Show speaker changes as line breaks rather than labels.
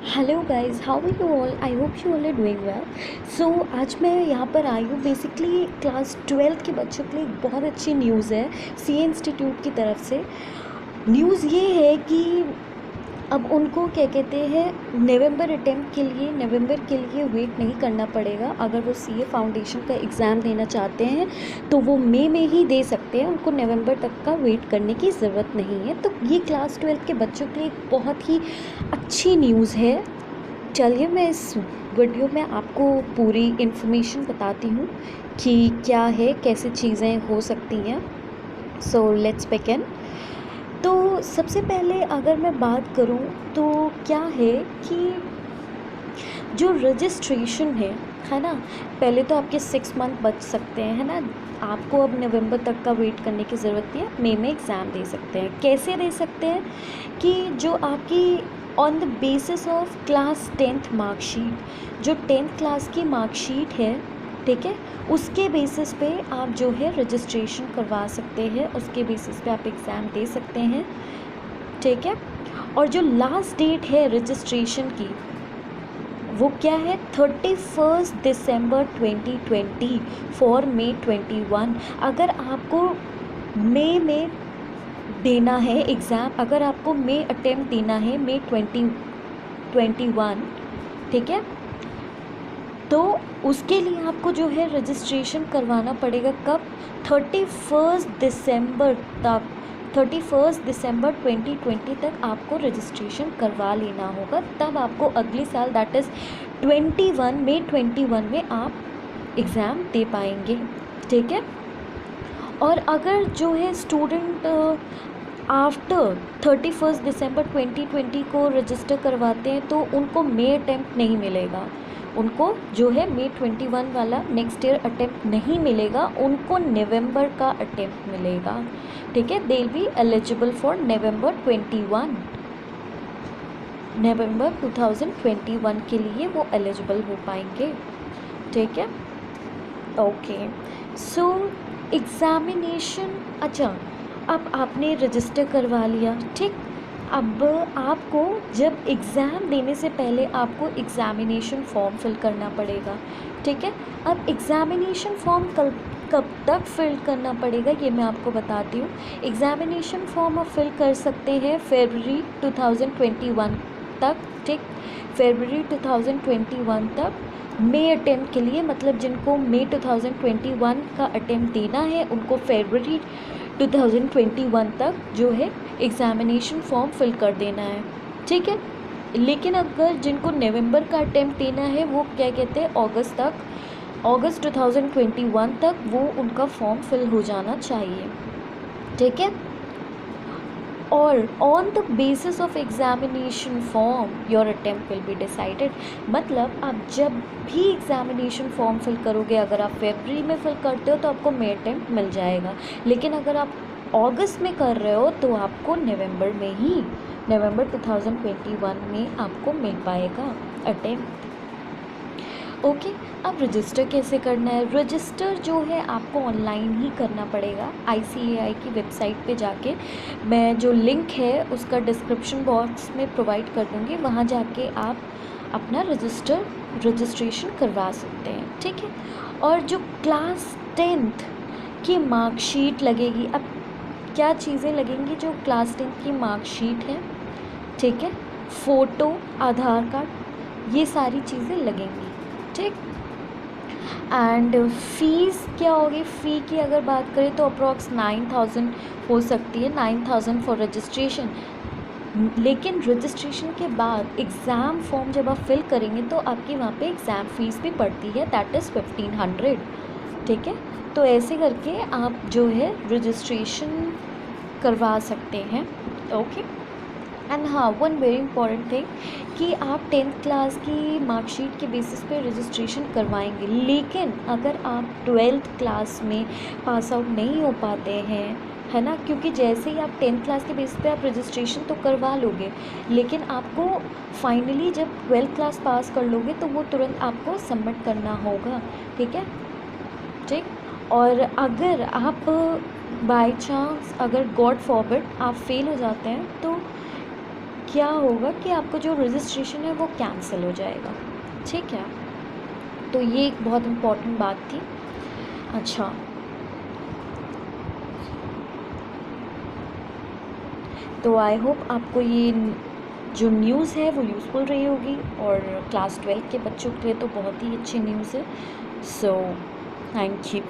Hello guys, how are you all? I hope you all are doing well. So आज मैं यहाँ पर आई हूँ बेसिकली क्लास 12th के बच्चों के लिए एक बहुत अच्छी न्यूज़ है सीए इंस्टीट्यूट की तरफ से। न्यूज़ ये है कि अब उनको क्या कहते हैं, नवंबर के लिए वेट नहीं करना पड़ेगा। अगर वो सीए फाउंडेशन का एग्ज़ाम देना चाहते हैं तो वो मई में ही दे सकते हैं, उनको नवंबर तक का वेट करने की ज़रूरत नहीं है। तो ये क्लास 12 के बच्चों के लिए एक बहुत ही अच्छी न्यूज़ है। चलिए मैं इस वीडियो में आपको पूरी इन्फॉर्मेशन बताती हूँ कि क्या है, कैसे चीज़ें हो सकती हैं। So let's begin. तो सबसे पहले अगर मैं बात करूं तो क्या है कि जो रजिस्ट्रेशन है ना, पहले तो आपके 6 मंथ बच सकते हैं, है ना। आपको अब नवंबर तक का वेट करने की ज़रूरत नहीं है, आप मई में एग्ज़ाम दे सकते हैं। कैसे दे सकते हैं कि जो आपकी on the basis of class 10th marksheet, जो 10th क्लास की मार्कशीट है, ठीक है, उसके बेसिस पे आप जो है रजिस्ट्रेशन करवा सकते हैं, उसके बेसिस पे आप एग्ज़ाम दे सकते हैं, ठीक है। और जो लास्ट डेट है रजिस्ट्रेशन की वो क्या है, 31 दिसंबर 2020 फॉर मई 21। अगर आपको मई में देना है एग्ज़ाम, अगर आपको मई अटेम्प्ट देना है मई 2021, ठीक है, तो उसके लिए आपको जो है रजिस्ट्रेशन करवाना पड़ेगा कब, 31 दिसंबर तक। 31 दिसंबर 2020 तक आपको रजिस्ट्रेशन करवा लेना होगा, तब आपको अगले साल दैट इज़ मई 21 में आप एग्ज़ाम दे पाएंगे, ठीक है। और अगर जो है स्टूडेंट आफ्टर 31 दिसंबर 2020 को रजिस्टर करवाते हैं तो उनको मई अटैम्प्ट नहीं मिलेगा, उनको जो है मई 21 वाला नेक्स्ट ईयर अटैम्प्ट नहीं मिलेगा, उनको नवंबर का अटैम्प्ट मिलेगा, ठीक है। They will be eligible for नवंबर 2021 के लिए वो एलिजिबल हो पाएंगे, ठीक है। ओके, सो एग्ज़ामिनेशन, अच्छा, अब आपने रजिस्टर करवा लिया, ठीक। अब आपको जब एग्ज़ाम देने से पहले आपको एग्ज़ामिनेशन फॉर्म फिल करना पड़ेगा, ठीक है। अब एग्ज़ामिनेशन फॉर्म कब तक फिल करना पड़ेगा ये मैं आपको बताती हूँ। एग्ज़ामिनेशन फॉर्म आप फिल कर सकते हैं फरवरी 2021 तक, ठीक, फरवरी 2021 तक। मई अटेम्प्ट के लिए, मतलब जिनको मई 2021 का अटेम्प्ट देना है उनको फरवरी 2021 तक जो है एग्ज़ामिनेशन फॉर्म फिल कर देना है, ठीक है। लेकिन अगर जिनको नवंबर का अटेम्प्ट देना है वो क्या कहते हैं, अगस्त 2021 तक वो उनका फॉर्म फिल हो जाना चाहिए, ठीक है। और on the basis of examination form your attempt will be decided. मतलब आप जब भी एग्ज़ामिनेशन फॉर्म फिल करोगे, अगर आप फरवरी में फिल करते हो तो आपको मई अटेम्प्ट मिल जाएगा, लेकिन अगर आप अगस्त में कर रहे हो तो आपको नवंबर 2021 में आपको मिल पाएगा अटेम्प्ट, ओके। अब रजिस्टर कैसे करना है? रजिस्टर जो है आपको ऑनलाइन ही करना पड़ेगा, ICAI की वेबसाइट पे जाके। मैं जो लिंक है उसका डिस्क्रिप्शन बॉक्स में प्रोवाइड कर दूँगी, वहाँ जाके आप अपना रजिस्ट्रेशन करवा सकते हैं, ठीक है। और जो क्लास 10th की मार्कशीट लगेगी, अब क्या चीज़ें लगेंगी, जो क्लास 10th की मार्कशीट है, ठीक है, फ़ोटो, आधार कार्ड, ये सारी चीज़ें लगेंगी, ठीक। एंड फ़ीस क्या होगी? फ़ी की अगर बात करें तो अप्रॉक्स 9000 हो सकती है, 9000 फॉर रजिस्ट्रेशन। लेकिन रजिस्ट्रेशन के बाद एग्ज़ाम फॉर्म जब आप फिल करेंगे तो आपकी वहाँ पे एग्ज़ाम फ़ीस भी पड़ती है, दैट इज़ 1500, ठीक है। तो ऐसे करके आप जो है रजिस्ट्रेशन करवा सकते हैं, ओके। एंड हाँ, वन वेरी इंपॉर्टेंट थिंग कि आप 10th क्लास की मार्कशीट के बेसिस पे रजिस्ट्रेशन करवाएंगे, लेकिन अगर आप 12th क्लास में पास आउट नहीं हो पाते हैं, है ना, क्योंकि जैसे ही आप 10th क्लास के बेसिस पे आप रजिस्ट्रेशन तो करवा लोगे, लेकिन आपको फाइनली जब 12th क्लास पास कर लोगे तो वो तुरंत आपको सबमिट करना होगा, ठीक है, ठीक। और अगर आप बाय चांस, अगर गॉड फॉरबिड आप फेल हो जाते हैं तो क्या होगा कि आपका जो रजिस्ट्रेशन है वो कैंसिल हो जाएगा। ठीक है, तो ये एक बहुत इम्पॉर्टेंट बात थी। अच्छा, तो आई होप आपको ये जो न्यूज़ है वो यूज़फुल रही होगी, और क्लास 12 के बच्चों के लिए तो बहुत ही अच्छी न्यूज़ है। So thank you.